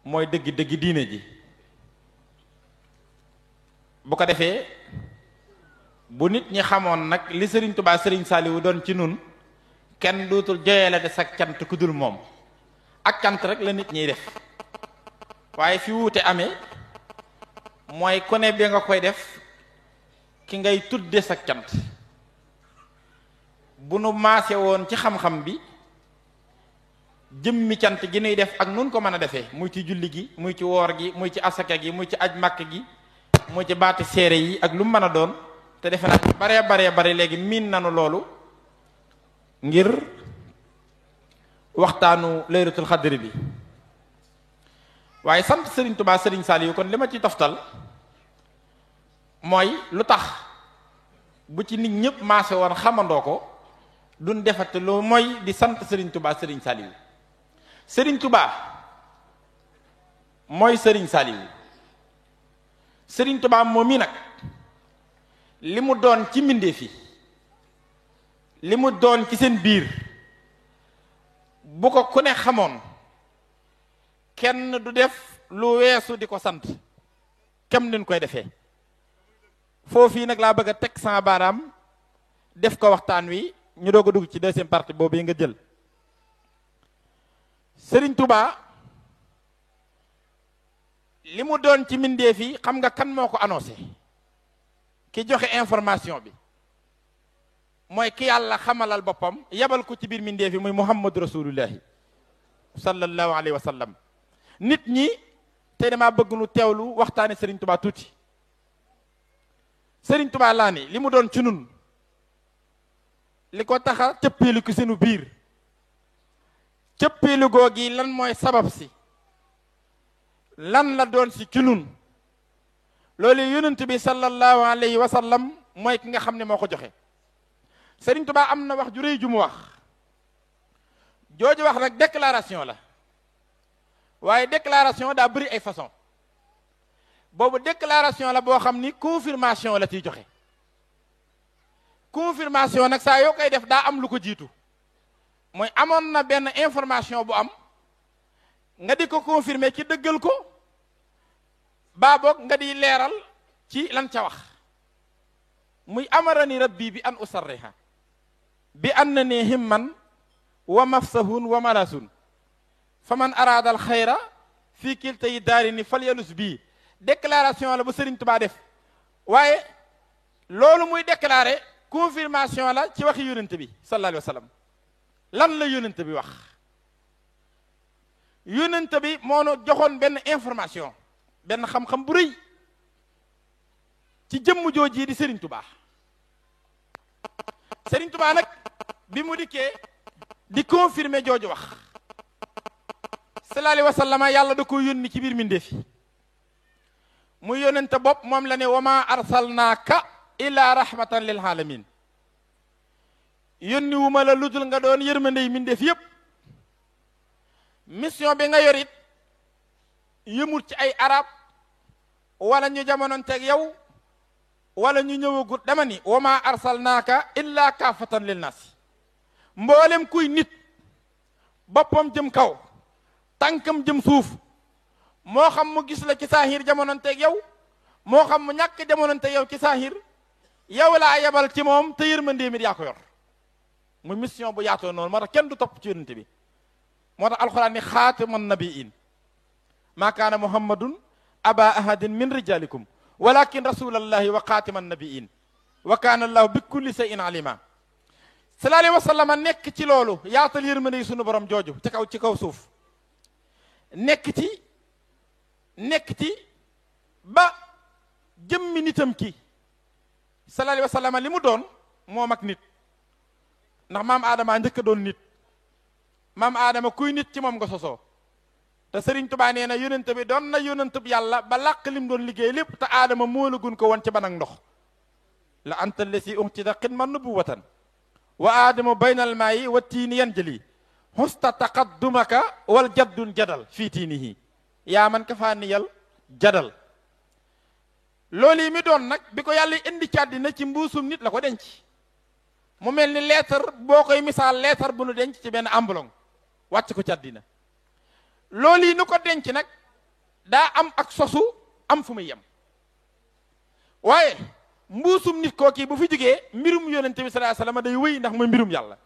mooy dëgg-dëgg diine ji. bu ko defee bu nit ñi xamoon nag li Serigne Touba Serigne Saliou doon ci nun kenn dootul joyele de sa cant ku dul moom ak cant rek la nit ñiy def waaye fi wuute amee mooy ku ne bi nga koy def ki ngay tudde sa cant bu nu maase woon ci xam-xam bi jëmmi cant gi nuy def ak nun ko mën a defee muy ci julli gi muy ci woor gi muy ci asaka gi muy ci aj màkk gi muy ci baati seere yi ak lu mu mën a doon te defe naa bare léegi miin nanu loolu ngir waxtaanu laylatul xadri bi waaye sant Serigne Touba Serigne Saliou kon li ma ci toftal mooy lu tax bu ci nit ñëpp maase woon xamandoo ko duñ defate lu mooy di sant Serigne Touba Serigne Saliou Serigne Touba mooy Serigne Saliou Serigne Touba moom mi nag li mu doon ci mbindeef yi li mu doon ci seen biir bu ko ku ne xamoon kenn du def lu weesu di ko sant kem nin koy defee foofii nag laa bëgg a teg sama baaraam def ko waxtaan wi ñu doog a dugg ci deuxième partie boobu yi nga jël Serigne Touba li mu doon ci mbindeef yi xam nga kan moo ko annoncé ki joxe information bi mooy ki yàlla xamalal boppam yabal ko ci biir mbindeef yi muy Muhammadu Rasulullahi sallallahu alayhi wa sallam nit ñi tey damaa bëgg nu teewlu waxtaane Serigne Touba tuuti Serigne Touba laa ni li mu doon ci nun li ko taxa cëppeelu ko seenu biir cëppeelu googi lan mooy sabab si lan la doon si ci nun loolu yonent bi sallallahu alayhi wa sallam mooy ki nga xam ne moo ko joxe Serigne Touba am na wax ju rëy ju mu wax jooju wax nag déclaration la waaye déclaration daa bëri ay façon boobu déclaration la boo xam ni confirmation la ciy joxe confirmation nag saa yoo koy def daa am lu ko jiitu mooy amoon na benn information bu am nga di ko confirmer ci dëggal ko baa boog nga di leeral ci lan ca wax muy amarani rabbi bi an usarriha bi annani himman wa mafsahun wa malasun fa man araada al xayra fii kilta yi daari ni fal yalus bii déclaration la bu Serigne Touba def waaye loolu muy déclaré confirmation la ci waxi yonent bi sallallahu alayhi wa sallam lan la yonent bi wax yonent bi moo nu joxoon benn information benn xam-xam bu rëy ci jëmm jooji di Serigne Touba Serigne Touba nag bi mu dikkee di confirmer jooju wax sallallahu alayhi wa sallam yàlla da ko yónni ci biir mbindeef yi muy yónnente bopp moom la ne wa ma arsalnaaka illa rahmatan lil alamin yónni wu ma la ludul nga doon yërmandey mbindeef yépp mission bi nga yorit yëmul ci ay arab wala ñu jamononteeg yow wala ñu ñëwagut dama ni wa ma arsalnaaka illa kaafatan lil nas mboolem kuy nit boppam jëm kaw tànkam jëm suuf moo xam mu gis la ci saahir jamononteeg yow moo xam mu ñàkk jamononteeg yow ci saahir yow laa yebal ci moom te yërmandee mi yaa ko yor mu mission bu yaatoo noonu moo tax kenn du topp ci yonent bi moo tax alxuraan ni xaatiman nabiin maa kaana muhammadun aba ahadin min rijalikum walakin rasulallahi wa xaatiman nabiin wa kaana allahu bi kulli shay'in alima sallallahu alayhi wa sallam nekk ci loolu yaatal yërmande yi sunu borom jooju ci kaw suuf nekk ci ba jëmmi nitam ki sallallahu alayhi wa sallam li mu doon moom ak nit ndax maam aadama njëkk a doon nit maam aadama kuy nit ci moom nga sosoo te Serigne Touba nee na yonent bi doon na yonent bi yàlla ba làq lim doon liggéey lépp te aadama moo la gun ko woon ci ban ak ndox la anta lesi uxtida xidman nubuwatan wa aadamu baynal maayi wa tiini yanjali xusta taqaddumaka wal jaddun jadal fii tiinihi yaa man kafaaniyal jadal loolu yi mi doon nag bi ko yàlla indi ci àddina ci mbuusum nit la ko denc mu mel ni leetar boo koy misaal leetar bu nu denc ci benn ambulong wàcc ko ci àddina loolu yi nu ko denc nag daa am ak sosu am fu muy yem waaye mbuusum nit kooki bu fi jógee mbirum yonent bi sallallahu alayhi wasallam day wéy ndax mooy mbirum yàlla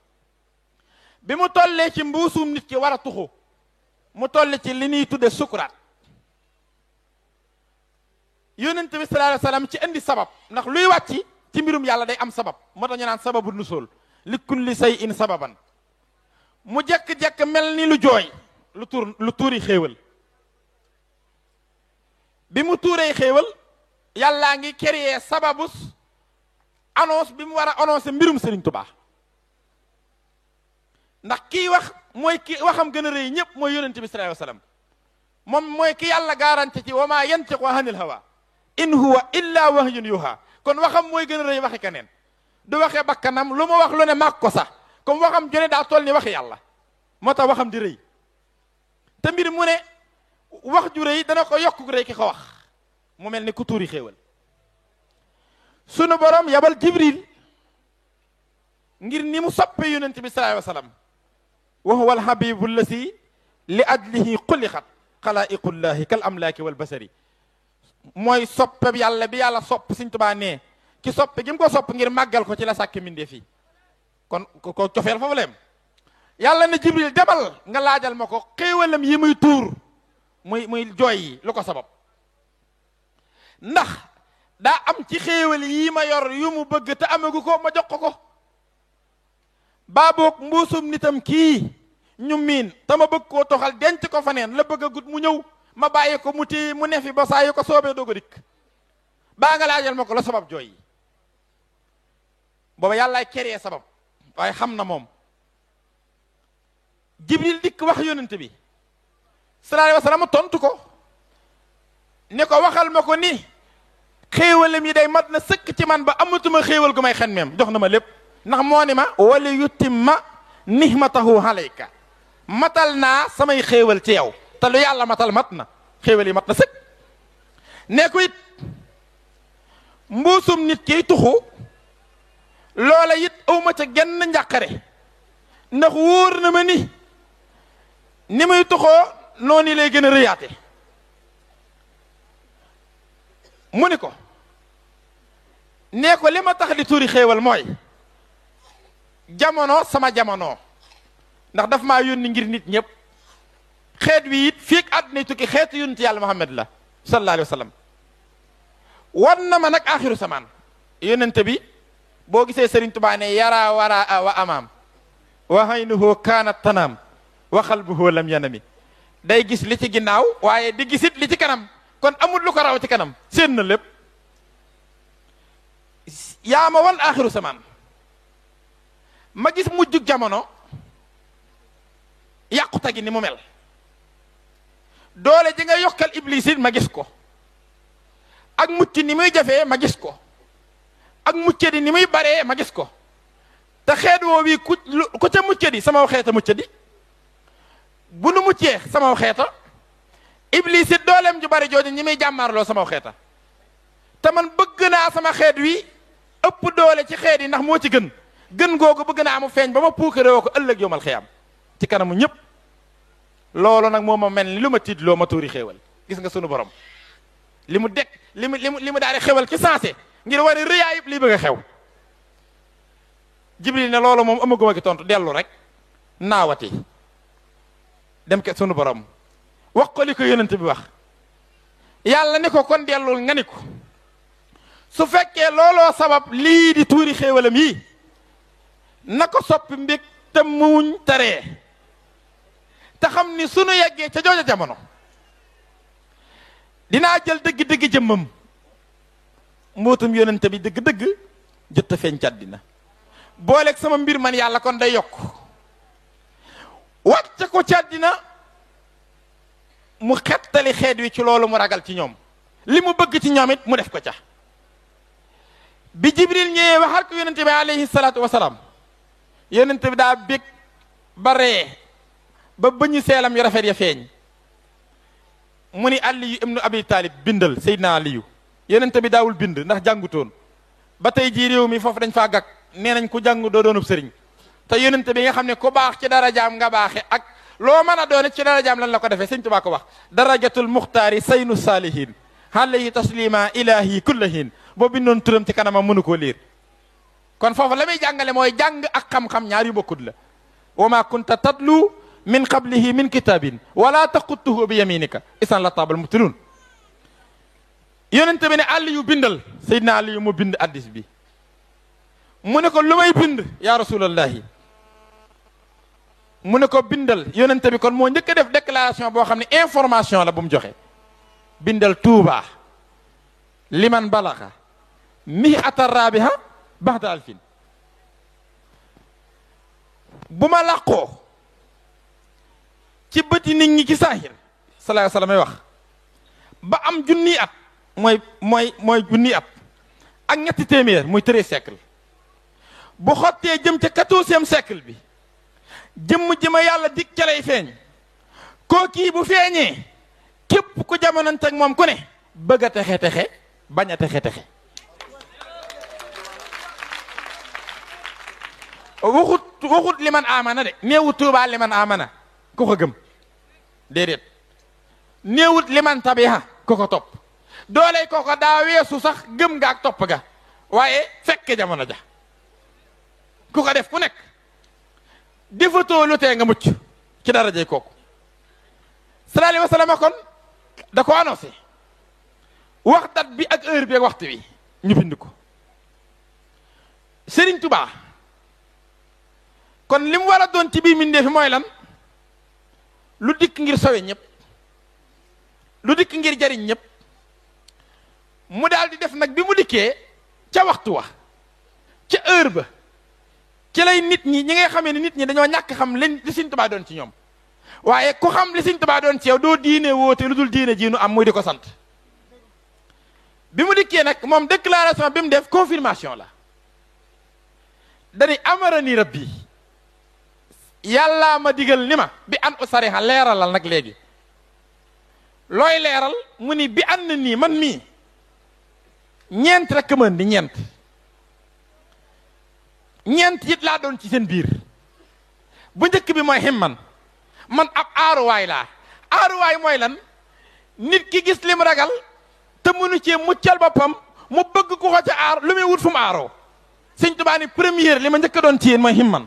bi mu tollee ci mbuusum nit ki war a tuxu mu toll ci li ñuy tudde sukuraat yonent bi sallallahu alayhi wasallam ci indi sabab ndax luy wàcc ci mbirum yàlla day am sabab moo tax ñu naan sababu nusul li kulli shay'in sababan mu jekk-jekk mel ni lu jooy lu tuuri xéewal bi mu tuuree xéewal yàllaa ngi créer sababus annonce bi mu war a annoncer mbirum Serigne Touba ndax kii wax mooy ki waxam gën a rëy ñëpp mooy yonent bi sallallahu alayhi wasallam moom mooy ki yàlla garanti ci wa maa yantiqu anil hawa in huwa illa wahyun yuha kon waxam mooy gën a rëy waxi keneen du waxee bakkanam lu ma wax lu ne màgg ko sax comme waxam jone daa toll ni waxi yàlla moo tax waxam di rëy te mbir mu ne wax ju rëy dana ko yokk rëy ki ko wax mu mel ni ku tuuri xéewal sunu borom yabal jibril ngir ni mu soppe yonent bi sallallahu alayhi wasallam wa huwa alhabibu allasi li ajlihi xuliqat xalaiqullahi kal amlaaki wal basari mooy soppe yàlla bi yàlla sopp Sëriñ Tuubaa ne ki soppe gi mu ko sopp ngir màggal ko ci la sàkk mindee fii kon ko cofeel foofu leem yàlla ne jibril demal nga laajal ma ko xéewalam yi muy tuur muy jooy yi lu ko sabab ndax daa am ci xéewal yi ma yor yu mu bëgg te amagu ko ma jox ko baaboog mbuusum nitam kii ñu miin te ma bëgg koo toxal denc ko fa neen la bëgg a gut mu ñëw ma bàyyi ko mu téye mu nefi ba saa yu ko soobee doog a dikk baa nga laajal ma ko la sabab jooy yi booba yàllaay créer sabab waaye xam na moom jibril dikk wax yonent bi sallallahu alayhi wasallam tontu ko ne ko waxal ma ko ni xéewalam yi day mat na sëkk ci man ba amatuma xéewal gu may xemmeem jox na ma lépp ndax moo ni ma wala yutimma nihmatahu alayka matal naa samay xéewal ci yow te lu yàlla matal mat na xéewal yi mat na sëkk ne ko it mbuusum nit kiy tuxu loola it awma ca genn njàqare ndax wóor na ma ni muy tuxoo noonu lay gën a rëyaate mu ni ko nee ko li ma tax di tuuri xéewal mooy jamono sama jamono ndax daf maa yónni ngir nit ñëpp xeet wi it fii ak àdduna tukki xeetu yonent yàlla Muhammad la sallallahu alayhi wa sallam wan na ma nag axiru samaan yonent bi boo gisee Serigne Touba ne yara wara wa amaam wa haynuhu kaanat tanaam wa qalbuhu lam yanami day gis li ci ginnaaw waaye di gisit li ci kanam kon amul lu ko raw ci kanam seen na lépp yaa ma wan axiru samaan ma gis mujjug jamono yàquta gi ni mu mel doole ji nga yokkal iblis it ma gis ko ak mucc ni muy jafee ma gis ko ak mucc di ni muy baree ma gis ko te xeet woo wi ku ca mucc di sama xeeta mucc di bu nu muccee sama xeeta iblis it dooleem ju bari jooju ñi muy jàmmaarloo sama xeeta te man bëgg naa sama xeet wi ëpp doole ci xeet yi ndax moo ci gën googu bëgg naa mu feeñ ba ma puukarewoo ko ëllëg yomal xiyaam ci kanamu ñëpp loolu nag moo ma mel ni lu ma tiit loo ma tuuri xéewal gis nga sunu borom li mu dekk li mu daal di xéewal ci sensé ngir war a rëyaay yëpp lii bëgg a xew jibril ne loolu moom amaguma ki tontu dellu rek naawati dem ke sunu borom wax ko li ko yonent bi wax yàlla ni ko kon dellul nga ni ko su fekkee looloo sabab lii di tuuri xéewalam yi na ko soppi mbég te muñ taree te xam ni sunu yeggee ca jooja jamono dinaa jël dëgg-dëgg jëmmam mbootum yonent bi dëgg-dëgg jot a feeñ ci àddina booleeg sama mbir man yàlla kon day yokk wàcce ko ci àddina mu xettali xeet wi ci loolu mu ragal ci ñoom li mu bëgg ci ñoom it mu def ko ca bi jibril ñëwee waxal ko yonente bi alayhi salaatu wasalaam yonente bi daa bég ba ree ba bëñu seelam yu rafet ya feeñ mu ni Aliyu ibnu Abi Talib bindal Seydina Aliyu yonente bi daawul bind ndax jàngutoon ba tey jii réew mi foofu dañ faa gàkk nee nañ ku jàngu doo doonub sëriñ te yonente bi nga xam ne ku baax ci dara jaam nga baaxe ak loo mën a doon ci darajaam lan la ko defee sëñ Tuubaa ko wax darajatul muxtaari saynu saalihin alayhi taslima ilahi kullahin boo bindoon turam ci kanamam mënu koo liir kon foofu la muy jàngale mooy jàng ak xam-xam ñaar yu bokkut la wa ma kunta tatlu min qablihi min kitabin wala taqutuhu bi yaminika isan la taabal mubtilun yonente bi ne àll yu bindal Seydina Ali yu mu bind addis bi mu ne ko lu may bind ya rasulallahi mu ne ko bindal yonente bi kon moo njëkk a def déclaration boo xam ne information la bu mu joxe bindal tuuba liman balaxa mi ata rabiha baxda alfin bu ma làqoo ci bëti nit ñi ci saahir sallallahu alayhi wa sallam ay wax ba am junni at mooy junni at ak ñetti téeméer muy 13 siècle bu xottee jëm ca 14e siècle bi jëmm ji ma yàlla dig ca lay feeñ koo kii bu feeñee képp ku jamonante ak moom ku ne bëgg a texe bañ a texe waxut li man amana de néewut tuubaa li man amana ku ko gëm déedéet néewut li man tabiha ku ko topp dooley kooko daa weesu sax gëm nga ak topp ga waaye fekke jamono ja ku ko def ku nekk defatoo lu tee nga mucc ci darajey kooku sallallahu alayhi wa sallam kon da ko annoncé wax date bi ak heure bi ak waxtu bi ñu bind ko Serigne Touba kon li mu war a doon ci biir mbindéef fi mooy lan lu dikk ngir sowe ñëpp lu dikk ngir jariñ ñëpp mu daal di def nag bi mu dikkee ca waxtu wa ca heure ba ci lay nit ñi ngay xamee ne nit ñi dañoo ñàkk xam li Serigne Touba doon ci ñoom waaye ku xam li Serigne Touba doon ci yow doo diine woote lu dul diine ji nu am muy di ko sant bi mu dikkee nag moom déclaration bi mu def confirmation la dani amarani rabbi yàllaa ma digal ni ma bi an usariha leeralal nag léegi looy leeral mu ni bi an na nii man mii ñeent rek mën di ñeent it laa doon ci seen biir bu njëkk bi mooy himman man ab aaruwaay laa aaruwaay mooy lan nit ki gis lim ragal te mënu cee muccal boppam mu bëgg ku ko ca aar lu muy wut fu mu aaroo Sëñ Tuubaa ni première li ma njëkk a doon ci yéen mooy himman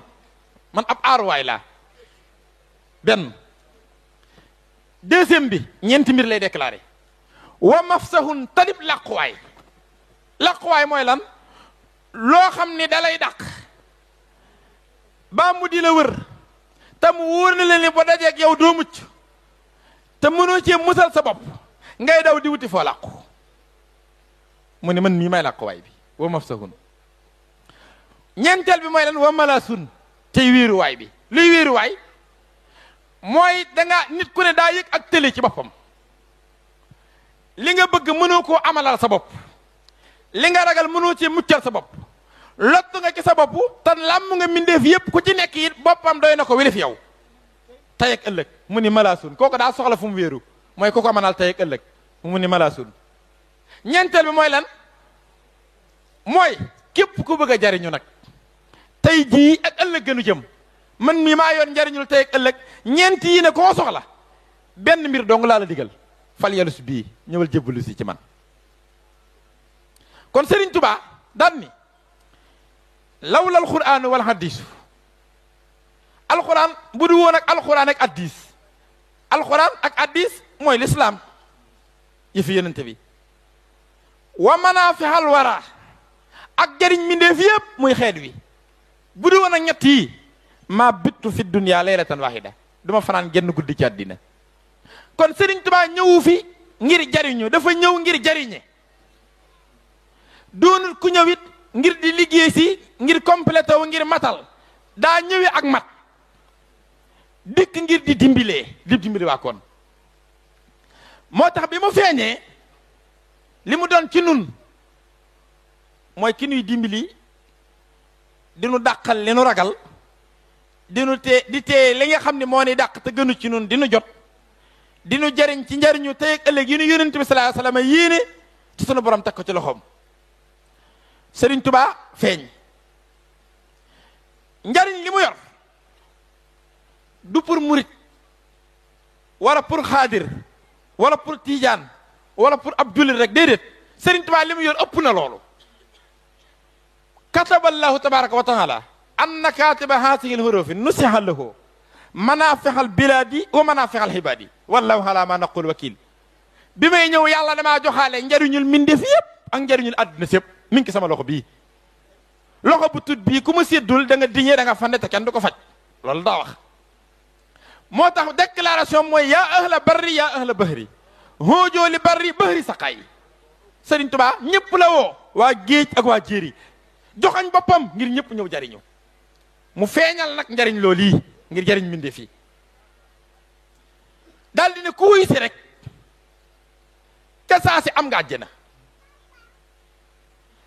man ab aaruwaay laa benn deuxième bi ñeenti mbir lay déclaré wa mafsahun talib làquwaay mooy lan loo xam ni dalay dàq baa mu di la wër te mu wóor na leen ni ba dajeeg yow doo mucc te mënoo cee musal sa bopp ngay daw di wuti foo làqu mu ne man mii may làquwaay bi wa mafsahun ñeenteel bi mooy lan wa malasun tey wéeruwaay bi luy wéeruwaay mooy danga nit ku ne daa yëg ak tële ci boppam li nga bëgg mënoo koo amalal sa bopp li nga ragal mënoo cee muccal sa bopp lott nga ci sa bopp te làmm nga mbindeef yépp ku ci nekk it boppam doy na ko wilif yow tey ak ëllëg mu ni malaasun kooku daa soxla fu mu wéeru mooy ku ko mënal tey ak ëllëg mu ni malaasun ñeenteel bi mooy lan mooy képp ku bëgg a jariñu nag tey jii ak ëllëg gënu jëm man mii maa yoon njariñul tey ak ëllëg ñeent yi ne koo soxla benn mbir dong laa la digal fal yalus bii ñëwal jébbalu si ci man kon Serigne Touba daan ni lawla alquraan wal hadiisu alquraan bu du woon ak alquraan ak hadiis alquraan ak hadiis mooy lislaam yëfi yonente bi wa manaafi'al wara ak jariñ mbindeef yépp muy xeet wi bu du woon ak ñett yi maa bittu fi dunya laylatan wahida duma fanaan genn guddi ci àddina kon Serigne Touba ñëwu fi ngir jariñu dafa ñëw ngir jariñe doonul ku ñëwit ngir di liggéey si ngir complété wu ngir matal daa ñëwee ak mat dikk ngir di dimbali waa kon moo tax bi mu feeñee li mu doon ci nun mooy ki nuy dimbali di nu dàqal li nu ragal di nu tee li nga xam ne moo ni dàq te gënu ci nun di nu jot di nu jariñ ci njariñu tey ak ëllëg yi nu yonent bi sallallahu alayhi wasallam yéene ci sunu borom teg ko ci loxoom Serigne Touba feeñ njariñ li mu yor du pour murit wala pour xaadir wala pour tiijaan wala pour ab jullit rek déedéet Sëriñ Tuubaa li mu yor ëpp na loolu. kataballahu tabaraka wa taala anna katiba haasihi lhurufi nusiha lahu manafixal biladi wa manafixal xibaadi wallahu ala ma naqul wakil. bi may ñëw yàlla damaa joxaale njariñul mbindeef yëpp ak njariñul àdduna si yëpp mi ngi ci sama loxo bii. loxo bu tut bii ku ma séddul da nga diñee da nga fande te kenn du ko faj loolu daa wax. moo tax déclaration mooy yaa ahla barri yaa ahla bahri hóojoo li barri bahri saqaay. Sëriñ Tuubaa ñëpp la woo waa géej ak waa jéeri joxañ boppam ngir ñëpp ñëw jariñu mu feeñal nag njariñ loolu yi ngir jariñ mbindéef yi daal di ne ku wuy si rek ca saa si am nga àjjana.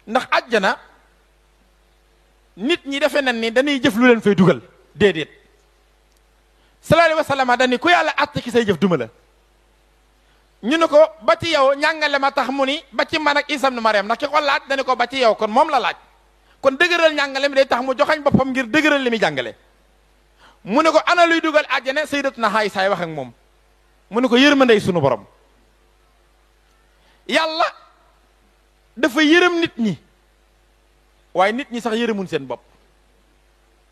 ndax àjjana nit ñi defe nañ ni dañuy jëf lu leen fay dugal déedéet. sallallahu alayhi wa sallam dañ ni ku yàlla àtte ki say jëf duma la. ñu ne ko ba ci yow ñàngale ma tax mu ni ba ci man ak Isa ibn Maryam ndax ki ko laaj dañu ko ba ci yow kon moom la laaj. kon dëgëral ñàngale mi day tax mu joxañ boppam ngir dëgëral li muy jàngale. mu ne ko ana luy dugal àjjana sayyidatuna Aysa wax ak moom. mu ne ko yërmandey sunu borom. yàlla dafa yërëm nit ñi waaye nit ñi sax yërëmun seen bopp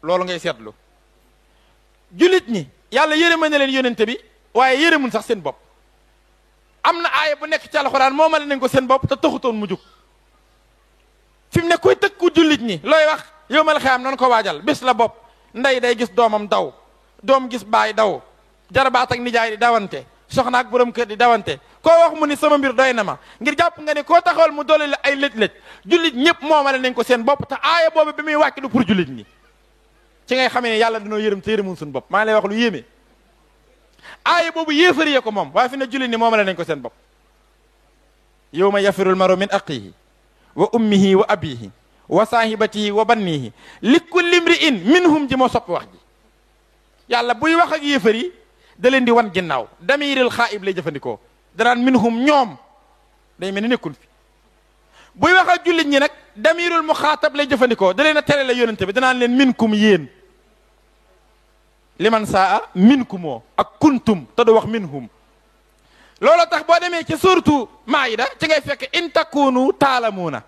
loolu ngay seetlu. jullit ñi yàlla yërëma na leen yónnente bi waaye yërëmun sax seen bopp. am na aaya bu nekk ci alxuraan moomale nañ ko seen bopp te taxutoon mu jug. fi mu ne kuy tëkku jullit ñi looy wax yow mal xiyam nan ko waajal bis la bopp ndey day gis doomam daw doom gis baay daw jarabaat ak nijaay di dawante soxna ak borom kër di dawante koo wax mu ni sama mbir doy na ma ngir jàpp nga ne koo taxawal mu doole la ay lëj-lëj jullit ñëpp moomale nañ ko seen bopp te aaya boobu bi muy wàcc du pour jullit ñi ci ngay xamee ne yàlla dañoo yërëm te yërëmul suñu bopp maa ngi lay wax lu yéeme. aaya boobu yéefariyee ko moom waaye fi ne jullit ñi moomale nañ ko seen bopp. yawma yafirul maru min axiihi wa ummihi wa abihi wa saahibatihi wa bannihi li kulli imri'in minhum ji moo soppi wax ji. yàlla buy wax ak yéefar yi da leen di wan ginnaaw damiril xaayib lay jëfandikoo danaan minhum ñoom day mel ni nekkul fi. buy wax ak jullit ñi nag damirul muxaatab lay jëfandikoo da leen a tere la yónnante bi danaan leen minkum yéen. liman saa minkumoo ak kuntum te du wax minhum. loolu tax boo demee ci suuratu Maayida ci ngay fekk in takunu taalamuuna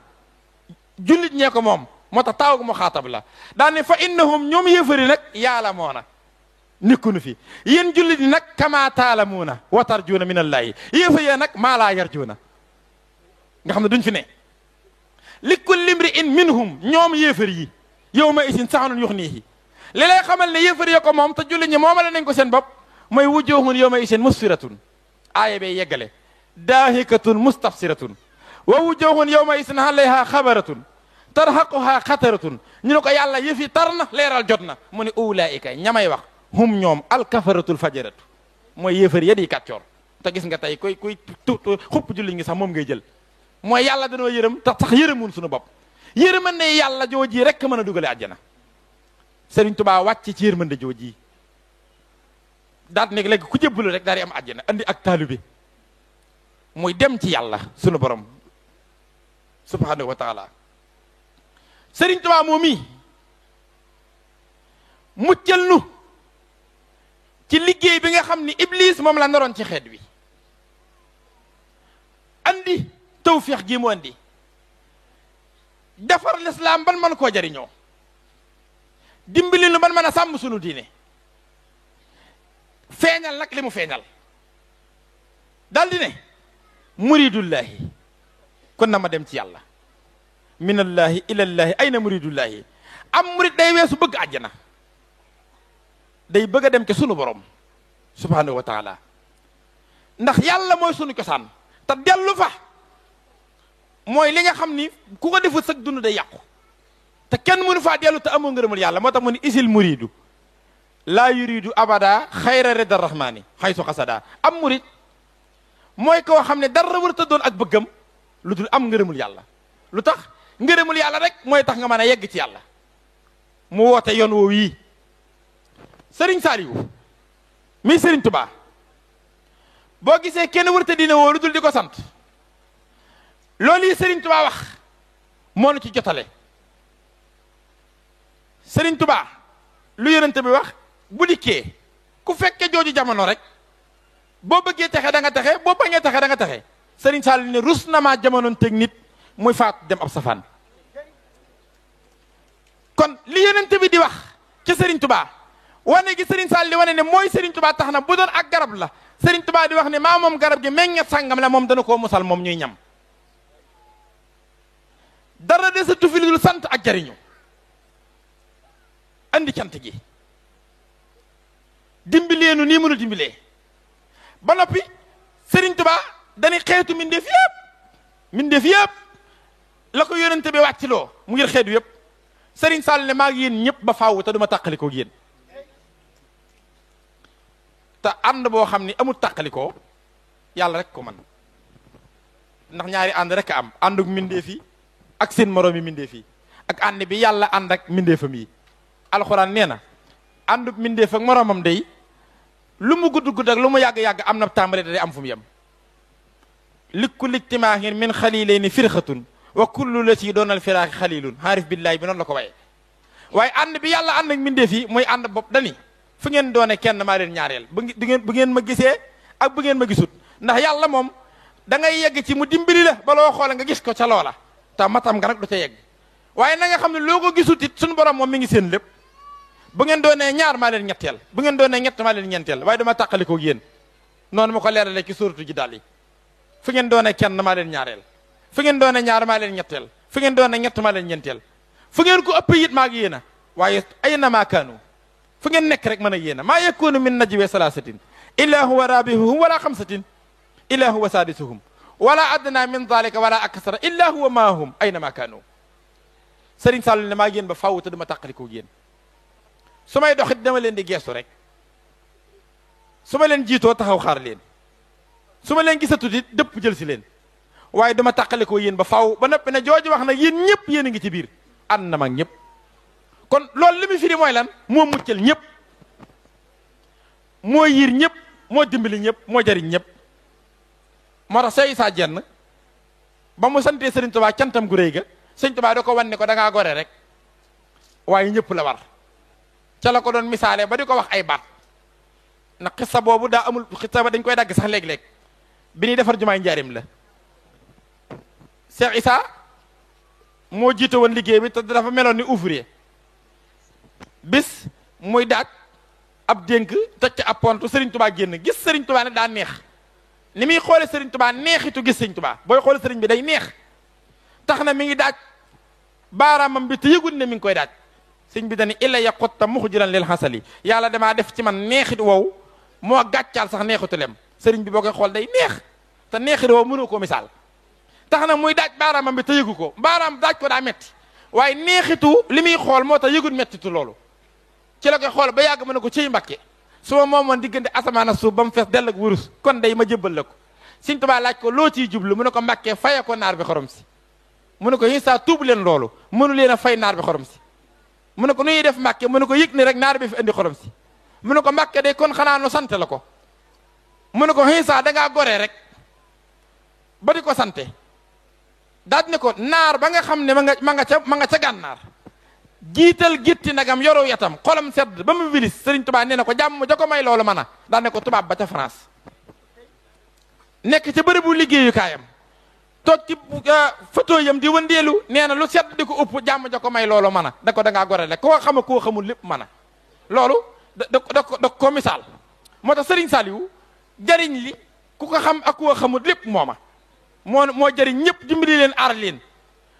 jullit ñee ko moom moo tax taawu muxaatab la daan ne fa innahum ñoom yéefari nag yaalamoona nekkunu fi yéen jullit ñi nag kama taalamuuna wa tarjuuna min allaahi yéefari ya nag maa laa yarjuuna nga xam ne duñ fi ne. li kulli imri'in minhum ñoom yéefari yi yawma isin saxanun yuxniihi li lay xamal ne yéefari ya ko moom te jullit ñi moomale nañ ko seen bopp mooy wujuuhun yawma isin musfiratun aaya bee yeggale daahikatun mustafsiratun wa wujuuhun yawma isin alayha xabaratun tarhaquha xataratun ñu ne ko yàlla yëf yi tar na leeral jot na mu ne ulaayika ñamay wax hum ñoom alkafaratul fajaratu mooy yéefar ya di kàccoor te gis nga tey kuy xupp julli ngi sax moom ngay jël mooy yàlla danoo yërëm tax sax yërëmun suñu bopp yërëmande yàlla jooji rek mën a dugale àjjana. Sëriñ Tuubaa wàcc ci yërmande jooji daat nekk léegi ku jébbalu rek daal di am àjjana andi ak taalibe muy dem ci yàlla sunu borom subhanahu wa taala. Sëriñ Tuubaa moom mi muccal nu ci liggéey bi nga xam ni Iblis moom la naroon ci xeet wi andi tawfiix gi mu andi defar lislaam ban mën koo jariñoo dimbali nu ban mën a sàmm sunu diine feeñal nag li mu feeñal dal di ne muridullahi kon na ma dem ci yàlla minallahi ilallahi ayna muridullahi am murid day weesu bëgg àjjana day bëgg a dem ci sunu borom subhanahu wa taala ndax yàlla mooy sunu cosaan te dellu fa mooy li nga xam ni ku ko defut sag dund day yàqu te kenn mënu faa dellu te amoo ngërëmul yàlla moo tax mu ni isil muridu laa yuridu abada xayra rida rahmani xaysu xasada am murid mooy koo xam ne dara war a doon ak bëggam lu dul am ngërëmul yàlla lu tax ngërëmul yàlla rek mooy tax nga mën a yegg ci yàlla mu woote yoon woowu yi sëriñ Saaliwu mi sëriñ Tuubaa boo gisee kenn wërta dina woo lu dul di ko sant loolu yi sëriñ Tuubaa wax moo nu ci jotale sëriñ Tuubaa lu yonent bi wax bu dikkee ku fekke jooju jamono rek boo bëggee texe da nga texe boo bañee texe da nga texe Serigne Sall ne rus na maa jamonoon teg nit muy faatu dem ab safaan. kon li yonent bi di wax ci Serigne Touba wane gi Serigne Sall di wane ne mooy Serigne Touba tax na bu doon ak garab la Serigne Touba di wax ne maa moom garab gi meññet sàngam la moom dana koo musal moom ñuy ñam dara de sa tufi lu sant ak jariñu andi cant gi dimbileenu nii mënu dimbilee ba noppi Serigne Touba dañuy xeetu mindeef yëpp la ko yonente bi wàcc loo mu ngir xeetu yëpp Serigne Sall ne maa ngi yéen ñëpp ba faaw te duma tàqalikoo yéen te ànd boo xam ni amul tàqalikoo yàlla rek ko man ndax ñaari ànd rek a am ànduk mindeef yi ak seen moroomi mindeef yi ak ànd bi yàlla ànd ak mindeefam yi alxuraan nee na àndub mindeef ak moroomam day lu mu gudd gudd ak lu mu yàgg-yàgg am na tàmbali day am fu mu yem likku ijtimaahin min xalilayni firxatun wa kullu la si doonal firaaxi xalilun xaarif billaahi bi noonu la ko waye waaye ànd bi yàlla ànd ak mindeef yi mooy ànd bopp dani fu ngeen doone kenn maa leen ñaareel bu ngeen ma gisee ak bu ngeen ma gisut ndax yàlla moom da ngay yegg ci mu dimbali la ba loo xoole nga gis ko ca loola te matam nga nag du ca yegg waaye na nga xam ne loo ko gisut it suñu borom moom mi ngi seen lépp bu ngeen doonee ñaar maa leen ñetteel bu ngeen doonee ñett maa leen ñeenteel waaye dama tàqalikoo yéen noonu ma ko leerale ci sóoratu ji daal yi fu ngeen doonee kenn maa leen ñaareel fu ngeen doonee ñaar maa leen ñetteel fu ngeen doonee ñett maa leen ñeenteel fu ngeen ko ëpp it maa ngi yéen a waaye ay na maa kaanu fu ngeen nekk rek mën a yéen a maa yakunu min najwa salaasatin illa huwa rabihuhum wala xamsatin illa huwa saadisuhum wala adna min dalika wala aksara illa huwa maahum ay na maa kaanu Serigne Sall ne maa ngi yéen ba faaw te dama tàqalikoo yéen su may doxit dama leen di geestu rek su ma leen jiitoo taxaw xaar leen su ma leen gisatut it dëpp jël si leen waaye dama tàqalikoo yéen ba faaw ba noppi ne jooju wax nag yéen ñëpp yéen a ngi ci biir ànd na mag ñëpp kon loolu li mu firi mooy lan moo muccal ñëpp moo yiir ñëpp moo dimbali ñëpp moo jariñ ñëpp moo tax Seex Isaa Jenn ba mu santee Sëriñ Tuubaa cantam gu réy ga Sëriñ Tuubaa da ko wan ne ko da ngaa gore rek waaye ñëpp la war ca la ko doon misaale ba di ko wax ay baat ndax xissa boobu daa amul xissa ba dañ koy dagg sax léeg-léeg bi ñuy defar jumaay njaarim la Seex Isaa moo jiite woon liggéey bi te dafa meloon ni ouvrier bis muy daaj ab dénk teg ca ab pont Serigne Touba génn gis Serigne Touba ne daa neex ni muy xoole Serigne Touba neexitu gis Serigne Touba booy xoole Serigne bi day neex tax na mi ngi daaj baaraamam bi te yëgul ne mi ngi koy daaj sëñ bi dañu illa yaqutta muxjiran lil xasali yàlla damaa def ci man neexit wow moo gàccaal sax neexitu lem Serigne bi boo koy xool day neex te neexit wow mënoo koo misaal tax na muy daaj baaraamam bi te yëgu ko baaraam daaj ko daa metti waaye neexitu li muy xool moo tax yëgul mettitu loolu ci la koy xool ba yàgg ma ne ko ciy Mbàkke su ma moomoon diggante asamaan ak suuf ba mu fees dell ak wurus kon day ma jëbbal la ko Sëñ Tuubaa laaj ko loo ciy jublu mu ne ko Mbàkke faye ko naar bi xorom si mu ne ko yi saa tuub leen loolu mënu leen a fay naar bi xorom si mu ne ko nu ñuy def Mbàkke mu ne ko yëg ni rek naar bi fi indi xorom si mu ne ko Mbàkke day kon xanaa nu sant la ko mu ne ko yi saa dangaa goree rek ba di ko sante daal ne ko naar ba nga xam ne ma nga ca gànnaar jiital gitti nagam yoru yatam xolam sedd ba mu wilis Serigne Touba nee na ko jàmm ja ko may loolu mën a daan ne ko tubaab ba ca France nekk ca bërëbu liggéeyukaayam toog ci photo yam di wëndeelu nee na lu sedd di ko upp jàmm ja ko may loolu mën a da ko dangaa gore rek koo xam koo xamul lépp mën a loolu da ko misaal moo tax Serigne Saliou jariñ li ku ko xam ak koo xamul lépp mooma moo jariñ ñëpp dimbali leen aar leen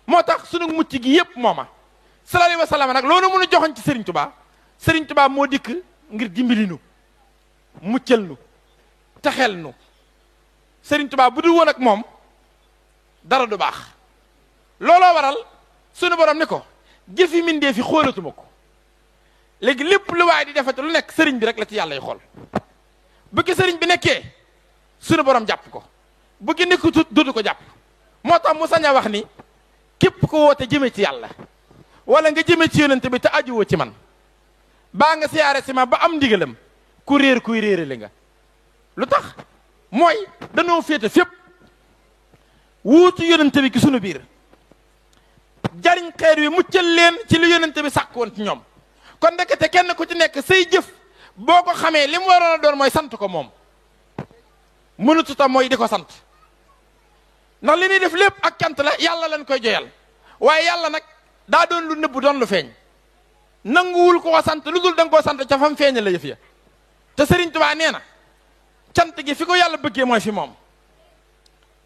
moo tax sunu mucc gi yëpp mooma sallallahu alayhi wa sallam nag loolu mën a joxoñ ci Serigne Touba moo dikk ngir dimbali nu muccal nu texel nu Serigne Touba bu dul woon ak moom dara du baax looloo waral sunu borom ni ko jëfi mindee fi xoolatuma ko léegi lépp lu waaye di defate lu nekk Serigne bi rek la ci yàlla y xool bu ki Serigne bi nekkee sunu borom jàpp ko bu ki nekk dudu ko jàpp moo tax mu sañ a wax ni képp ko woote jëme ci yàlla wala nga jëme ci yonente bi te ajuwoo ci man baa nga siyaare si ma ba am ndigalam ku réer kuy réerale nga lu tax mooy danoo féete fépp wuutu yonente bi ci sunu biir jariñ xeet wi muccal leen ci lu yonente bi sàkk woon ci ñoom kon ndekete kenn ku ci nekk say jëf boo ko xamee li mu waroon a doon mooy sant ko moom mënututa mooy di ko sant ndax li ñuy def lépp ak cant la yàlla lañ koy joyal waaye yàlla nag daa doon lu nëbbu doon lu feeñ nanguwul ko sant lu dul da nga koo sant ca fam feeña la yëf ya te Sëriñ Tuubaa nee na cant gi fi ko yàlla bëggee mooy fi moom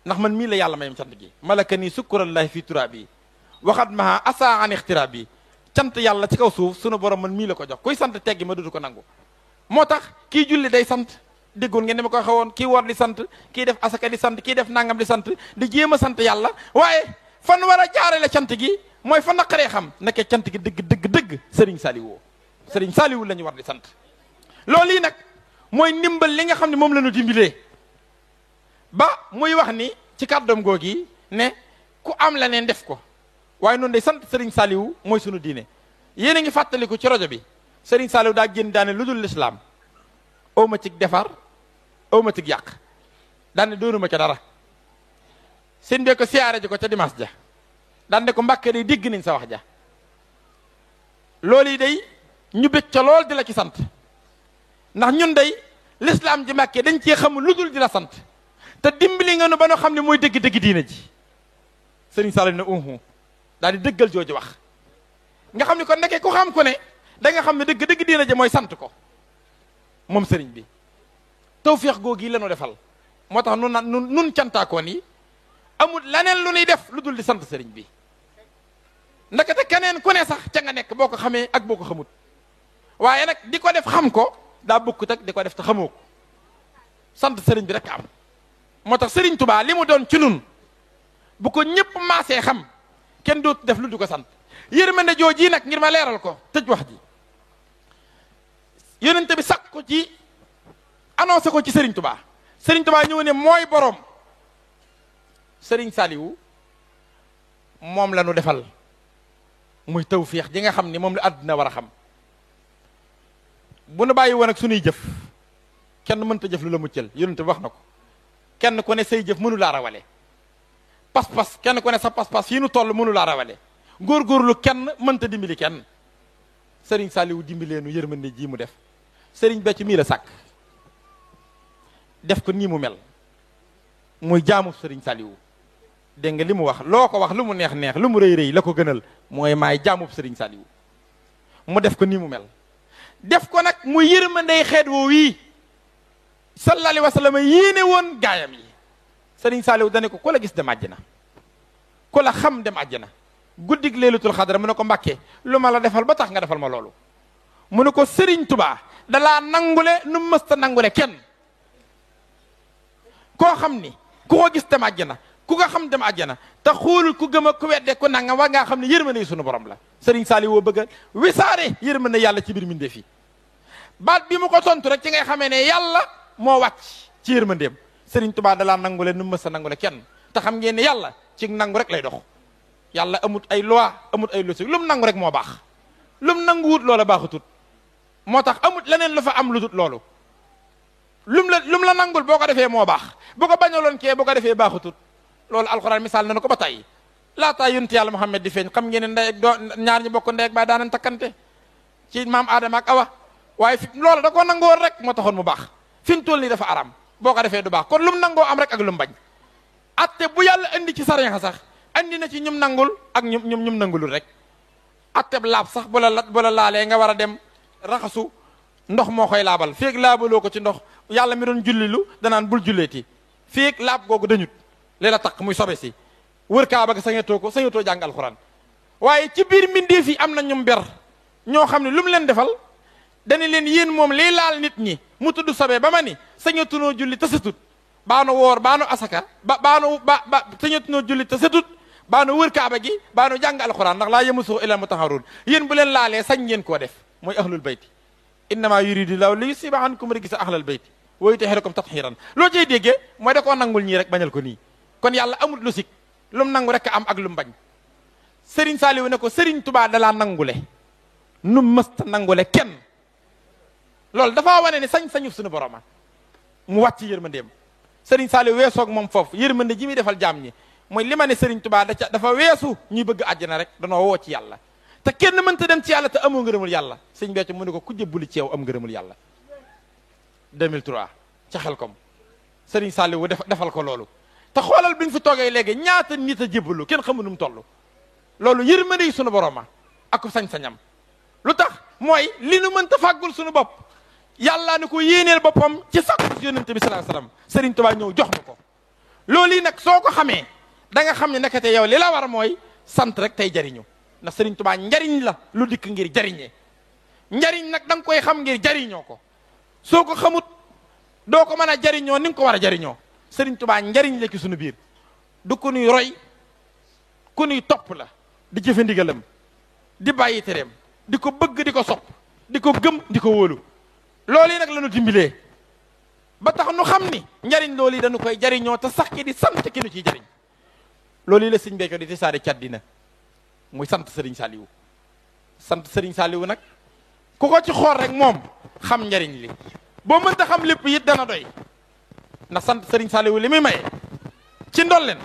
ndax man mii la yàlla mayam cant gi malaka nii sukkurallahi fi turaabi waxat maha asa an ixtiraabi cant yàlla ci kaw suuf sunu borom man mii la ko jox kuy sant teggi ma dudu ko nangu moo tax kii julli day sant déggoon ngeen ni ma ko xawoon kii war di sant kii def asaka di sant kii def nangam di sant di jéem a sant yàlla waaye fan war a jaarale cant gi mooy fa naqaree xam nekkee cant gi dëgg Serigne Saliou Serigne Saliou la ñu war di sant loolu yi nag mooy ndimbal li nga xam ne moom la ñu dimbilee ba muy wax ni ci kàddoom googi ne ku am la neen def ko waaye noonu day sant Serigne Saliou mooy sunu diine yéen a ngi fàttaliku ci rajo bi Serigne Saliou daa génn daane lu dul lislaam aw ma ci defar aw ma ci yàq daane doonuma ca dara seen bee ko siyaare ji ko ca dimanche ja daan ne ko Mbàkke day dégg nañ sa wax ja loolu yi day ñu bëgg ca lool di la ci sant ndax ñun day lislaam ji Mbàkke dañ cee xamul lu dul di la sant te dimbali nga nu ba noo xam ne mooy dëgg-dëgg diina ji Serigne Saliou ne daal di dëggal jooju wax nga xam ne kon nekkee ku xam ko ne da nga xam ne dëgg-dëgg diina ji mooy sant ko moom sëriñ bi tawféex googu la ñu defal moo tax nun cantaakoon yi amul laneen lu ñuy def lu dul di sant sëriñ bi ndakate keneen ku ne sax ca nga nekk boo ko xamee ak boo ko xamut waaye nag di ko def xam ko daa bokkut ak di ko def te xamoo ko sant sëriñ bi rek am moo tax sëriñ Tuubaa li mu doon ci nun bu ko ñëpp maasee xam kenn dootu def lu du ko sant yërmande jooji nag ngir ma leeral ko tëj wax ji yonente bi sakk ko ci annoncé ko ci Serigne Touba Serigne Touba ñëw ne mooy borom Serigne Saliou moom la nu defal muy tawféex ji nga xam ni moom la àdduna war a xam bu nu bàyyi woon ak sunuy jëf kenn mënta jëf lu la muccal yonente bi wax na ko kenn ku ne say jëf mënu laa rawale pas-pas kenn ku ne sa pas-pas fii nu toll mënu laa rawale góorgóorlu kenn mënta dimbali kenn Serigne Saliou dimbileenu yërmande ji mu def Serigne Béthio mii la sàkk def ko nii mu mel muy jaamu Serigne Saliou dégg nga li mu wax loo ko wax lu mu neex neex lu mu rëy rëy la ko gënal mooy maay jaamu Serigne Saliou mu def ko nii mu mel def ko nag muy yërmandey xeet woo wii sallallahu alayhi wa sallam yéene woon gaayam yi Serigne Saliou dane ko ku la gis dem àjjana ku la xam dem àjjana guddig leelatul xadra mu ne ko Mbàkke lu ma la defal ba tax nga defal ma loolu mu ne ko Serigne Touba dalaa nangule nu mësta nangule kenn koo xam ni ku ko gis dem àjjana ku ko xam dem àjjana te xoolul ku gëm a ku wedde ku nanga war ngaa xam ne yërmande sunu borom la Serigne Saliou woo bëgg a wisaare yërmande yàlla ci biir mbindeef yi baat bi mu ko tontu rek ci ngay xamee ne yàlla moo wàcc ci yërmandeem Serigne Touba dalaa nangule nu mësta nangule kenn te xam ngeen ne yàlla ci nangu rek lay dox yàlla amut ay loi amut ay logique lu mu nangu rek moo baax lu mu nanguwut loola baaxutut moo tax amut leneen lu fa am lu dut loolu lu mu la nangul boo ko defee moo baax bu ko bañaloon kee boo ko defee baaxutut loolu alxuraan misaal nañu ko ba tey laataa yonent yàlla Muhammad di feeñ xam ngeen ne ndey ak doo ñaar ñi bokk ndey ak baay daanan takkante ci maam Adama ak Awa waaye fi loolu da koo nangoon rek moo taxoon mu baax fi mu toll nii dafa aram boo ko defee du baax kon lu mu nangoo am rek ak lu mu bañ atte bu yàlla indi ci sariya sax andi na ci ñum nangul ak ñum nangulul rek atteb laab sax bu la laalee nga war a dem raxasu ndox moo koy laabal feeg laabaloo ko ci ndox yàlla mi doon jullilu danaan bul julleeti feeg laab googu dañut li la taq muy sobe si wër kaaba ga sañatoo jàng alxuraan waaye ci biir mbindeef yi am na ñum ber ñoo xam ne lu mu leen defal dana leen yéen moom lii laal nit ñi mu tudd sobe ba ma ni sañatunoo julli te setut baanu woor baanu asaka baanu sañatunoo julli te setut baanu wër kaaba gi baanu jàng alxuraan ndax laa yamassuhu illal mutahharuun yéen bu leen laalee sañ ngeen koo def mooy ahlul bayti innama yuridu llaahu li yusiba ankum rijsa ahlal bayti wa yutahhirakum tathiran loo cay déggee mooy da koo nangul ñii rek bañal ko nii kon yàlla amul lu sik lu mu nangu rek am ak lu mu bañ Serigne Saliou ne ko Serigne Touba dalaa nangule nu mësta nangule kenn loolu dafaa wane ne sañ-sañu suñu boroma mu wàcc yërmandeem Serigne Saliou weesoog moom foofu yërmande ji muy defal jaam ñi mooy li ma ne Serigne Touba dafa weesu ñuy bëgg àjjana rek danoo woo ci yàlla te kenn mënta dem ci yàlla te amoo ngërëmul yàlla sëñ Béthio mu ne ko ku jëbbuli ci yow am ngërëmul yàlla 2003 ca Xelkom Serigne Saliou defal ko loolu te xoolal bi ñu fi toogee léegi ñaata nit a jébbalu kenn xamu nu mu toll loolu yërmande yi sunu borom ak sañ-sañam lu tax mooy li nu mënta fàggul sunu bopp yàlla ni ko yéeneel boppam ci sàkku si yonente bi sallallahu alayhi wasallam Serigne Touba ñëw jox na ko loolu yi nag soo ko xamee da nga xam ne nekkate yow li la war mooy sant rek tey jariñu ndax Serigne Touba njariñ la lu dikk ngir jariñee njariñ nag da nga koy xam ngir jariñoo ko soo ko xamut doo ko mën a jariñoo ni nga ko war a jariñoo Serigne Touba njariñ la ci sunu biir du ku nuy roy ku nuy topp la di jëfe ndigalam di bàyyi tereem di ko bëgg di ko sopp di ko gëm di ko wóolu loolu yi nag la ñu dimbilee ba tax nu xam ni njariñ loolu yi dañu koy jariñoo te sax ki di sant ki nu ciy jariñ loolu yi la sëñ Béthio di tisaare ci àddina muy sant Serigne Saliou sant Serigne Saliou nag ku ko ci xool rek moom xam njariñ li boo mënta xam lépp it dana doy ndax sant Serigne Saliou li muy maye ci ndolleen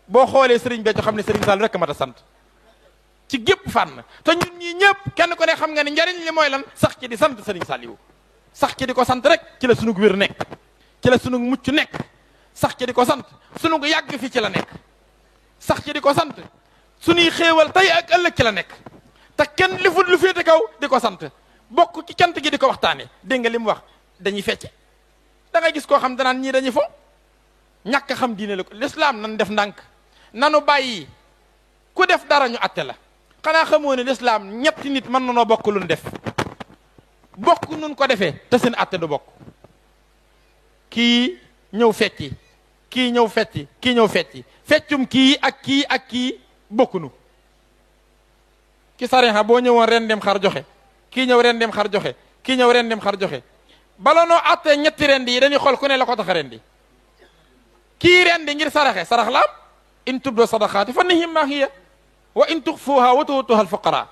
boo xoolee Serigne Béthio xam ne Serigne Saliou rek mat a sant ci gépp fànn te ñun ñii ñëpp kenn ko ne xam nga ne njariñ li mooy lan sax ci di sant Serigne Saliou sax ci di ko sant rek ci la sunu wér nekk ci la sunu mucc nekk sax ci di ko sant sunu yàgg fi ci la nekk sax ci di ko sant sunuy xéewal tey ak ëllëg ci la nekk te kenn lifut lu féete kaw di ko sant bokk ci cant gi di ko waxtaane dégg nga li mu wax dañuy fecce da ngay gis koo xam danaan ñii dañuy fo ñàkk xam diine la ko l'islam nan def ndànk nanu bàyyi ku def dara ñu atte la xanaa xamoo ne l'islam ñetti nit mën nanoo bokk lu nu def bokk nun ko defee te seen atte du bokk kii ñëw fecci kii ñëw fecci kii ñëw fecci feccum kii ak kii bokkunu ki sariha boo ñëwoon ren dem xar joxe kii ñëw ren dem xar joxe kii ñëw ren dem xar joxe bala noo attee ñetti rendi yi dañuy xool ku ne la ko tax a rendi kii rendi ngir sarax la am in tubdu sadaqaati fa ni'ma hiya wa in tuxfuha wa tu'tuha al-fuqara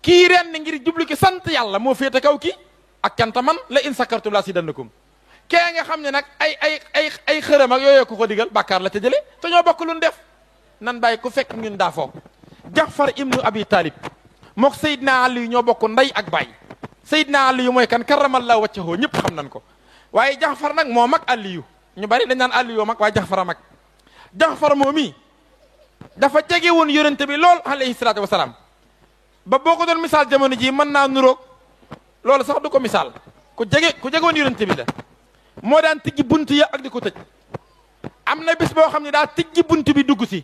kii rendi ngir jublu ki sant yàlla moo féete kaw kii ak canta man la in sakartum la azidannakum kee nga xam ne nag ay xërëm ak yooyu ko digal bàkkaar la ca jële te ñoo bokk lu def nan bàyyi ku fekk ñun daa foo Jaxfar ibnu Abi Talib mook Seydina Ali ñoo bokk ndey ak baay Seydina Ali mooy kan karamallahu wajhahu ñëpp xam nañ ko waaye Jaxfar nag moo mag Aliyu ñu bari dañ naan Aliyu mag waaye Jaxfar a mag Jaxfar moom mi dafa jege woon yonente bi lool alayhi salaatu wasalaam ba boo ko doon misaal jamono ji mën naa nuroog loolu sax du ko misaal ku jege woon yonente bi la moo daan tijji bunt ya ak di ko tëj am na bis boo xam ne daa tijji bunt bi dugg si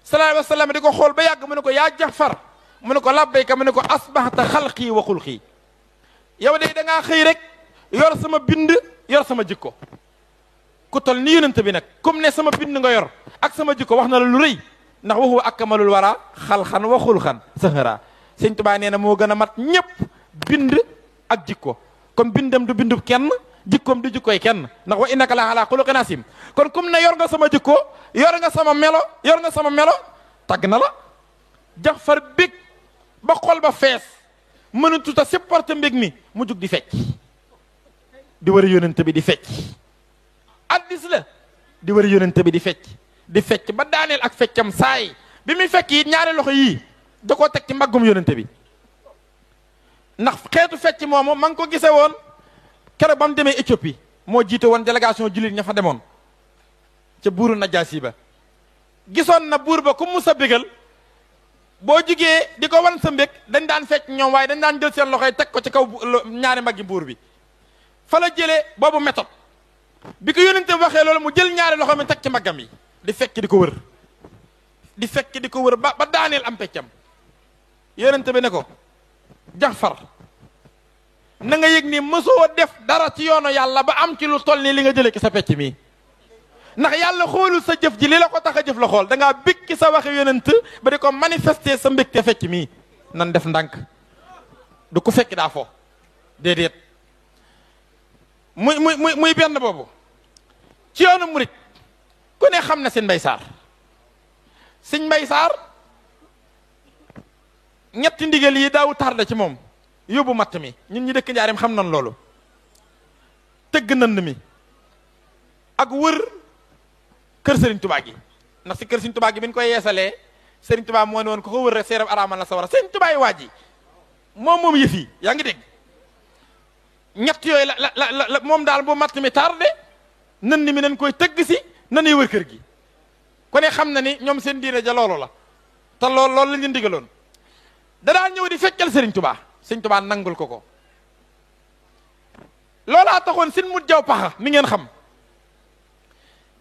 sallallahu alayhi wa sallam di ko xool ba yàgg mu ne ko yaa Jaxfar mu ne ko labbayka mu ne ko asbahta xalqii wa xulqii yow de da ngaa xëy rek yor sama bind yor sama jikko ku tol ni yonent bi nag comme ne sama bind nga yor ak sama jikko wax na la lu rëy ndax waxu akmalul wara xalxan wa xulxan sahara Sëñ Tuubaa nee na moo gën a mat ñëpp bind ak jikko comme bindam du bindub kenn jikkoom du jikkoy kenn ndax wa innaka la ala xuluqin asim kon comme ne yor nga sama jikko yor nga sama melo tagg na la Jaxfar bég ba xol ba fees mënatut a supporter mbég mi mu jug di fecc di war a yonent bi di fecc addis la di war a yonent bi di fecc ba daaneel ak feccam saay bi muy fekk yi ñaari loxo yii da koo teg ci mbaggum yonent bi ndax xeetu fecc moomu ma ngi ko gisee woon keroog ba mu demee Éthiopie moo jiite woon délégation jullit ña fa demoon ca buuru Najaasi ba gisoon na buur ba ku mu sa bégal boo jugee di ko wan sa mbég dañ daan fecc ñoom waaye dañ daan jël seen loxo yi teg ko ci kaw ñaari mbaggi buur bi fa la jëlee boobu méthode bi ko yónente waxee loolu mu jël ñaari loxo mi teg ci mbaggam yi di fekk di ko wër ba daaneel am peccam yónente bi ne ko Jaxfar na nga yëg ni mësoo def dara ci yoonu yàlla ba am ci lu toll ni li nga jëlee ki sa pecc mi ndax yàlla xoolul sa jëf ji li la ko tax a jëf la xool da ngaa bég ki sa waxe yonent ba di ko manifester sa mbégte fecc mii nan def ndànk du ko fekk daa fo déedéet muy benn boobu ci yoonu murit ku ne xam na sëñ Mbay Saar sëñ Mbay Saar ñetti ndigal yi daawu tardé ci moom yóbbu matt mi ñun ñi dëkk Njaareem xam nan loolu tëgg nënd mi ak wër kër Serigne Touba gi ndax si kër Serigne Touba gi bi ñu koy yeesalee Serigne Touba moo ne woon ko ko wër rek seeram araamal na sawara Serigne Touba yi waa ji moom yëf yi yaa ngi dégg ñett yooyu la moom daal bu matt mi tardé nan ni mi nañ koy tëgg si nanuy wër kër gi ku ne xam na ni ñoom seen diine ja loolu la te loolu lañ leen digaloon danaa ñëw di feccal Serigne Touba Serigne Touba nangul ko loolaa taxoon sin mut jaw paxa mi ngeen xam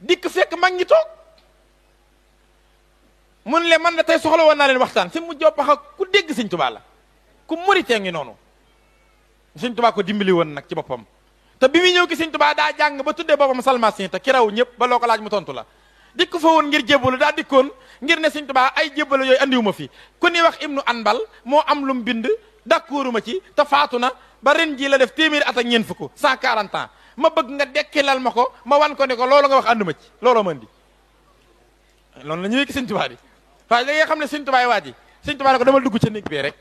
dikk fekk mag ñi toog mun le man na tey soxla woon naa leen waxtaan sin mut jaw paxa ku dégg Serigne Touba la ku muritee ngi noonu Serigne Touba ko dimbali woon nag ci boppam te bi muy ñëw ki Serigne Touba daa jàng ba tuddee boppam salmasin te ki raw ñëpp ba loo ko laaj mu tontu la dikk fa woon ngir jébbalu daa dikkoon ngir ne Serigne Touba ay jébbalu yooyu andiwuma fi ku ni wax ibnu anbal moo am lu mu bind d'accorduma ci te faatu na ba ren jii la def téeméeri at ak ñeent fukk 140 ans ma bëgg nga dekkilal ma ko ma wan ko ne ko loolu nga wax ànduma ci looloo ma andi loolu la ñëwee ki Serigne Touba di waaye da nga xam ne Serigne Touba yi waa ji Serigne Touba ne ko demal dugg ca néeg bee rek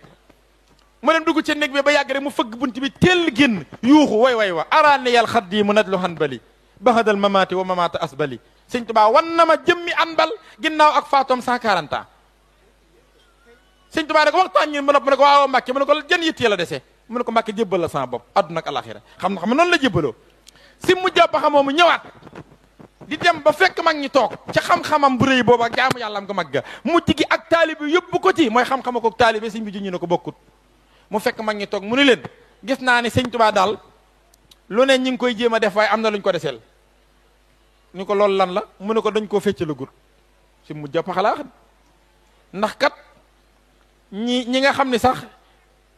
mu dem dugg ca néeg bee ba yàgg rek mu fëgg bunt bi teel génn yuuxu way wa araani yal xaddi mu najlu hanbali bahadal mamaati wa mamaata asbali Serigne Touba wan na ma jëmmi anbal ginnaaw ak faatoom 140 ans Serigne Touba ne ko waxtaan ngeen ba nopp mu ne ko waaw Mbàkke mu ne ko jën yittee la dese mu ne ko Mbàkke jébbal la sama bopp adduna ak alaxira xam noonu la jébbaloo si mu jàpp xamoo mu ñëwaat di dem ba fekk mag ñi toog ca xam-xamam bu rëy boobu ak jaamu yàlla am ko mag ga mujj gi ak taalibe yóbbu ko ci mooy xam-xama ko taalibe sëñ bi juñu ne ko bokkut mu fekk mag ñi toog mu ni leen gis naa ne Serigne Touba daal lu ne ñi ngi koy jéem a def waaye am na luñ ko deseel ni ko loolu lan la mu ne ko dañ koo fecc la gur si mu jàpp xalaa ndax kat ñi nga xam ne sax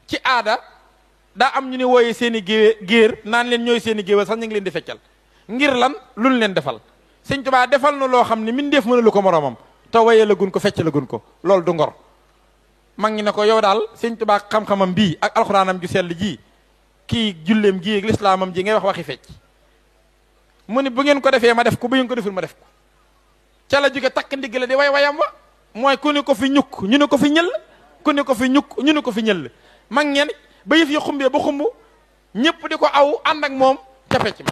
ci aada daa am ñu ne wooyee seen i géer naan leen ñooy seen i géwél sax ñu ngi leen di feccal ngir lan luñ leen defal Serigne Touba defal na loo xam ne min def mënalu ko moromam te wayee la gun ko fecc la gun ko loolu du ngor mag ngi ne ko yow daal Serigne Touba xam-xamam bii ak alxuraanam ju sell ji kii julleem ji ak lislaamam ji ngay wax waxi fecc mu ni bu ngeen ko defee ma def ko bu ngeen ko deful ma def ko ca la jóge takk ndigg la di wayam wa mooy ku ne ko fi ñukk ñu ne ko fi ñëll ku ne ko fi ñukk ñu ne ko fi ñëll mag ngeen ba yëf yi xumbee ba xumb ñëpp di ko aw ànd ak moom ca fecc ma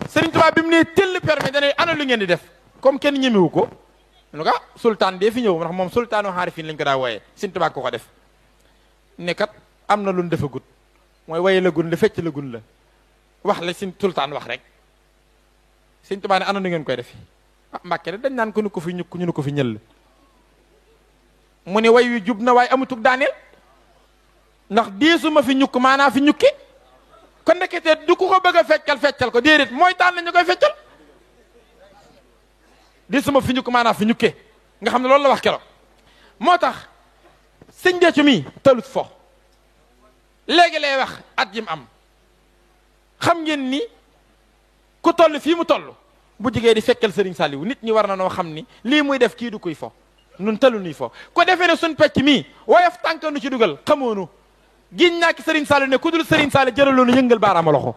Serigne Touba bi mu ne tell permis dana ana lu ngeen di def comme kenn ñemewu ko en tout cas sultaan dee fi ñëw ndax moom sultaanu xaarifin lañ ko daa wooyee Serigne Touba ko def ne kat am na lu ñu defagut mooy waye la gun la fecc la gun la wax la sin sultaan wax rek Serigne Touba ne ana nu ngeen koy def ah Mbàkke de dañ naan ko nu ko fi ñukk ñu ne ko fi ñëll mu ne way wi jub na waaye amutug daaneel ndax diisuma fi ñukk maanaa fi ñukki kon ndekete du ko bëgg a feccal ko déedéet mooy tànn ñu koy feccal diisuma fi ñukk maanaa fi ñukke nga xam ne loolu la wax keroog moo tax sëñ Béthio mi talut fo léegi lay wax at jim am xam ngeen ni ku toll fii mu toll bu jigee di fekkal Serigne Saliou nit ñi war na noo xam ni lii muy def kii du kuy fo nun talu nuy fo ko defee ne suñ pecc mii woyof tànk nu ci dugal xamoonu giñ naa ki Serigne Saliou ne ku dul Serigne Saliou jëraloonu yëngal baaraama loxo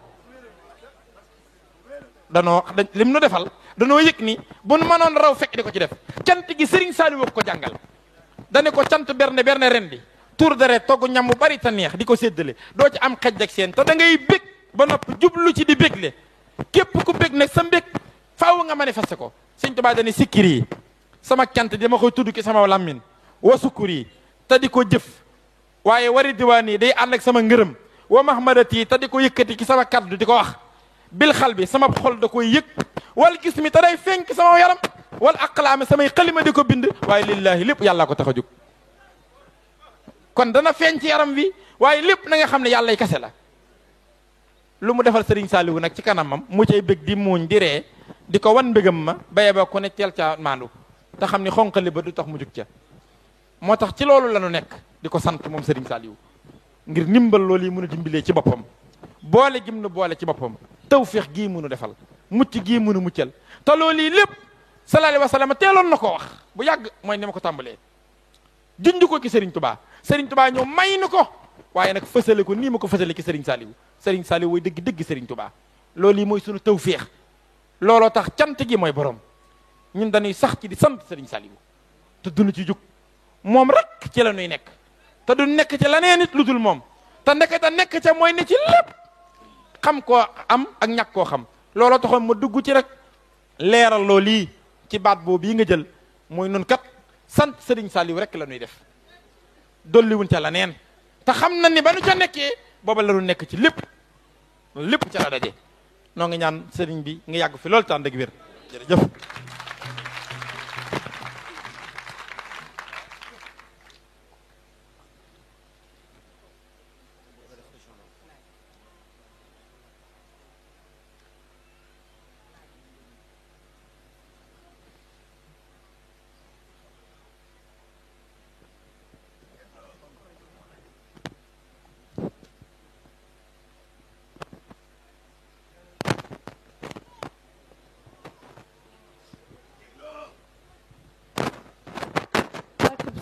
lim nu defal danoo yëg ni bu nu mënoon raw fekk di ko ci def cant gi Serigne Saliou ko jàngal dane ko cant berne ren di tour deret togg ñam bu bari te neex di ko séddale doo ci am xej ak seen te da ngay bég ba noppi jublu ci di bégle képp ku bég nag sa mbég faaw nga manifesté ko Serigne Touba dane sikkir yi sama cant dama koy tudd ki sama lammin wa sukkur yi te di ko jëf waaye wari diwaan yi day ànd ak sama ngërëm wa mahmadat yi te di ko yëkkati ki sama kaddu di ko wax bil xal bi sama xol da koy yëg wal gis mi te day fenk sama yaram wal aqlaami samay xalima di ko bind waaye lillaahi lépp yàllaa ko tax a jóg kon dana feeñ ci yaram wi waaye lépp na nga xam ne yàllay kese la lu mu defal Serigne Saliou nag ci kanamam mu cay bég di muuñ di ree di ko wan mbégam ma baye ba ku ne teel ca maandu te xam ni xonqali ba du tax mu jug ca moo tax ci loolu la nu nekk di ko sant moom Serigne Saliou ngir ndimbal loolu yi mun a dimbilee ci boppam boole gim nu boole ci boppam tawféex gii munu defal mucc gii munu muccal te loolu yi lépp sallallahu alayhi wa sallam teeloon na ko wax bu yàgg mooy ni ma ko tàmbalee junj ko ki Serigne Touba Serigne Touba ñëw may nu ko waaye nag fësale ko nii ma ko fësale ki Serigne Saliou Serigne Saliou way dëgg Serigne Touba loolu yi mooy sunu tawféex looloo tax cant gi mooy borom ñun dañuy sax ci di sant Serigne Saliou te duñu ci jug moom rek ci la ñuy nekk te du nekk ci leneen nit lu dul moom te ndekete nekk ca mooy ne ci lépp xam koo am ak ñàkk koo xam looloo taxoon ma dugg ci rek leeral loolu lii ci baat boobu yi nga jël mooy nun kat sant Serigne Saliou rek la ñuy def dolliwuñ ca leneen te xam na ni ba nu ca nekkee booba la ñu nekk ci lépp ca la daje noo ngi ñaan sëriñ bi nga yàgg fi loolu tànd ak wér jërëjëf.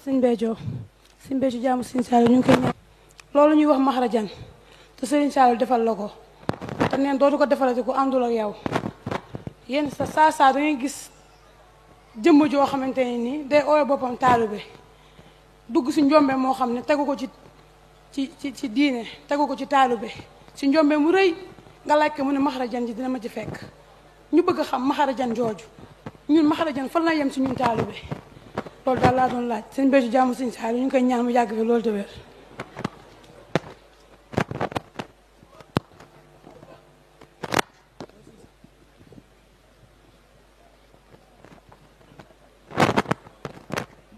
sëñ Béthio jaamu sëñ Saliou ñu ngi koy ñaan loolu ñuy wax maxarajan te sëriñ Saliou defal la ko te neen dootu ko defalati ku àndul ak yow yéen saa da ngay gis jëmm joo xamante ne nii day ooyo boppam taalibe dugg si njombe moo xam ne tegu ko ci diine tegu ko ci taalibe si njombe mu rëy nga laaj ko mu ne maxarajan ji dina ma ci fekk ñu bëgg a xam maxarajan jooju ñun maxarajan fan la yem si ñun taalibe loolu daal laa doon laaj sëñ Béthio jaamu sëñ Saliou ñu ngi koy ñaan mu yàgg fi loolu te wér.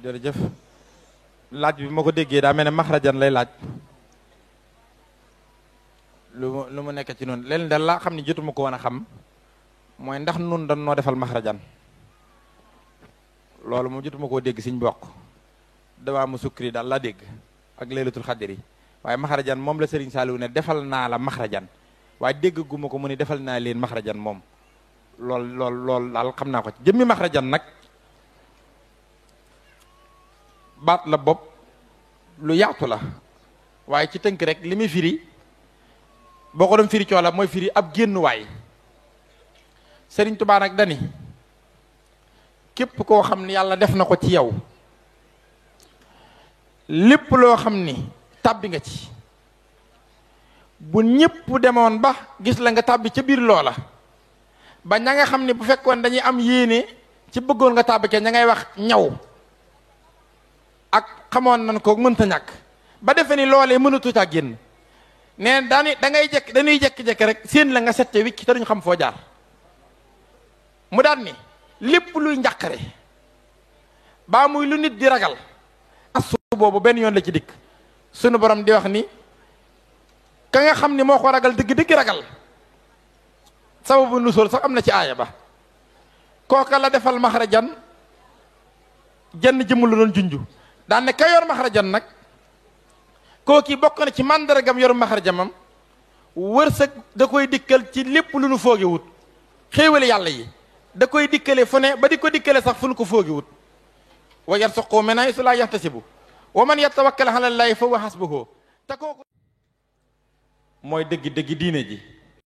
jërëjëf laaj bi ma ko déggee daa mel ne maxrajan lay laaj lu mu nekk ci noonu leen dal laa xam ne jotuma ko woon a xam mooy ndax nun dañ noo defal maxrajan loolu moom jotuma koo dégg siñ bokk dawaa mu sukkri daal laa dégg ak laylatul xadri waaye maxrajan moom la Serigne Saliou ne defal naa la maxrajan waaye dégg guma ko mu ne defal naa leen maxrajan moom lool daal xam naa ko ci jëmmi maxrajan nag baat la bopp lu yaatu la waaye ci tënk rek li muy firi boo ko doon firi coola mooy firi ab génnuwaay Serigne Touba nag dani képp koo xam ni yàlla def na ko ci yow lépp loo xam ni tàbbi nga ci bu ñépp demoon ba gis la nga tàbbi ca biir loola ba ña nga xam ni bu fekkoon dañuy am yéene ci bëggoon nga tàbbi ca ña ngay wax ñaw ak xamoon nañ ko mënta ñàkk ba defe ni loolee mënatu caa génn nee dañuy jekki-jekki rek seen la nga set ca wicc te duñ xam foo jaar mu daan ni lépp luy njàqare baa muy lu nit di ragal asu boobu benn yoon la ci dikk sunu borom di wax ni ka nga xam ni moo ko ragal dëgg ragal sababu nusool sax am na ci aaya ba kooka la defal maxrajan jenn jëmm la doon junju daan ne ka yor maxrajan nag kooki bokk na ci màndargam yor maxrajamam wërsëg da koy dikkal ci lépp lu nu fooge wut xéewale yàlla yi da koy dikkale fu ne ba di ko dikkale sax fu nu ko fooge wut wa yarzuqhu min haysu laa yahtasibu wa man yatawakkal ala llaahi fa huwa hasbuhu te kooku mooy dëgg diine ji